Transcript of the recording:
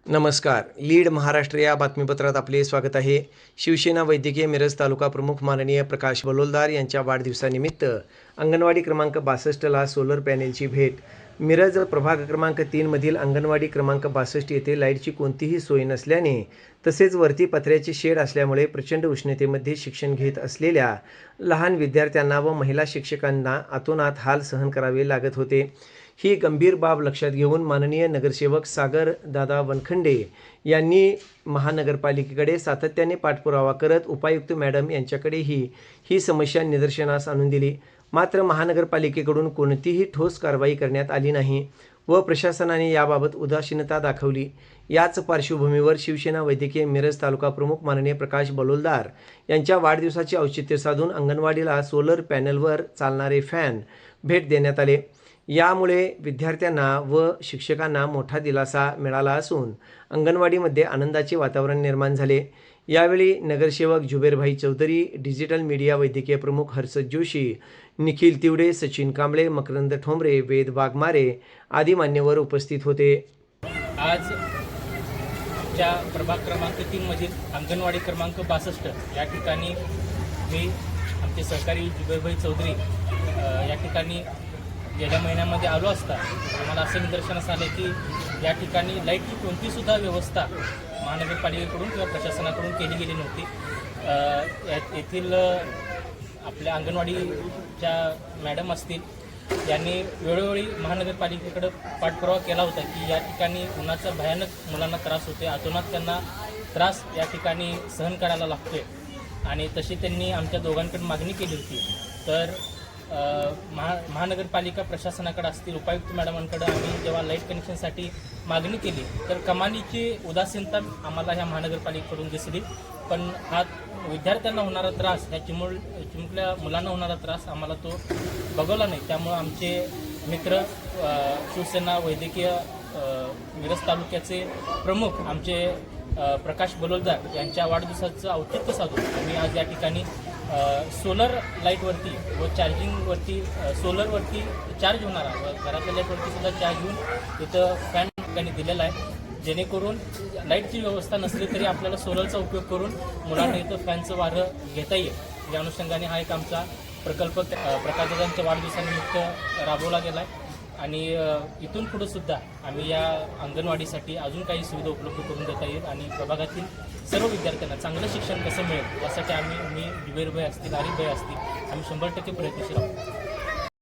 नमस्कार. लीड महाराष्ट्र या बातमीपत्रात आपले स्वागत आहे. शिवसेना वैद्यकीय मिरज तालुका प्रमुख माननीय प्रकाश बलोलदार यांच्या वाढदिवसानिमित्त अंगणवाडी क्रमांक 62ला सोलर पॅनेलची भेट. मिरज प्रभाग क्रमांक 3 मधील अंगणवाडी क्रमांक 62 येथे लाईटची कोणतीही सोय नसल्याने तसेच वरती पत्र्याचे शेड असल्यामुळे प्रचंड उष्णतेमध्ये शिक्षण घेत असलेल्या लहान विद्यार्थ्यांना व महिला शिक्षकांना अतोनात हाल सहन करावे लागत होते. ही गंभीर बाब लक्षात घेऊन माननीय नगरसेवक सागर दादा वनखंडे यांनी महानगरपालिकेकडे सातत्याने पाठपुरावा करत उपायुक्त मॅडम यांच्याकडेही ही समस्या निदर्शनास आणून दिली. मात्र महानगरपालिकेकडून कोणतीही ठोस कारवाई करण्यात आली नाही व प्रशासनाने याबाबत उदासीनता दाखवली. याच पार्श्वभूमीवर शिवसेना वैद्यकीय मिरज तालुका प्रमुख माननीय प्रकाश बलोलदार यांच्या वाढदिवसाचे औचित्य साधून अंगणवाडीला सोलर पॅनलवर चालणारे फॅन भेट देण्यात आले. यामुळे विद्यार्थ्यांना व शिक्षकांना मोठा दिलासा मिळाला असून अंगणवाडीमध्ये आनंदाचे वातावरण निर्माण झाले. यावेळी नगरसेवक जुबेरभाई चौधरी, डिजिटल मीडिया वैद्यकीय प्रमुख हर्षद जोशी, निखिल तिवडे, सचिन कांबळे, मकरंद ठोंबरे, वेद वाघमारे आदी मान्यवर उपस्थित होते. आज च्या प्रभाग क्रमांक 3 मधील अंगणवाडी क्रमांक 62 या ठिकाणी मी आमचे सहकारी जुबेरभाई चौधरी या ठिकाणी गेल्या महिन्यामध्ये आलो असता आम्हाला असे निदर्शनास आले की या ठिकाणी लाईटची कोणतीसुद्धा व्यवस्था महानगरपालिकेकडून किंवा प्रशासनाकडून केली गेली नव्हती. येथील आपल्या अंगणवाडीच्या मॅडम असतील यांनी वेळोवेळी महानगरपालिकेकडे पाठपुरावा केला होता की या ठिकाणी उन्हाचा भयानक मुलांना त्रास होते, अतोनात त्यांना त्रास या ठिकाणी सहन करायला लागतोय आणि तशी त्यांनी आमच्या दोघांकडे मागणी केली होती. तर महानगरपालिका प्रशासनाकडे असतील उपायुक्त मॅडमांकडे आम्ही जेव्हा लाईट कनेक्शनसाठी मागणी केली तर कमानीची उदासीनता आम्हाला ह्या महानगरपालिकेकडून दिसली. पण हा विद्यार्थ्यांना होणारा त्रास, ह्या चिमुकल्या मुलांना होणारा त्रास आम्हाला तो बघवला नाही. त्यामुळं आमचे मित्र शिवसेना वैद्यकीय मिरज तालुक्याचे प्रमुख आमचे प्रकाश बलोलदार यांच्या वाढदिवसाचं औचित्य साधून आम्ही आज या ठिकाणी सोलर लाईटवरती व चार्जिंगवरती सोलरवरती चार्ज होणारा व घरातल्या लाईटवरती सुद्धा चार्ज घेऊन तिथं फॅन ठिकाणी दिलेला आहे, जेणेकरून लाईटची व्यवस्था नसली तरी आपल्याला सोलरचा उपयोग करून मुलांना इथं फॅनचं वारं घेता येईल. या अनुषंगाने हा एक आमचा प्रकल्प प्रकाशदादांच्या वाढदिवसानिमित्त राबवला गेला आहे आणि इथून पुढे सुद्धा आम्ही या अंगणवाडीसाठी अजून काही सुविधा उपलब्ध करून देता येईल आणि प्रभागातील सर्व विद्यार्थ्यांना चांगलं शिक्षण कसं मिळेल यासाठी मी जुबेरभाई असतील, आरिफभाई असतील, आम्ही 100% प्रयत्नशील आहोत.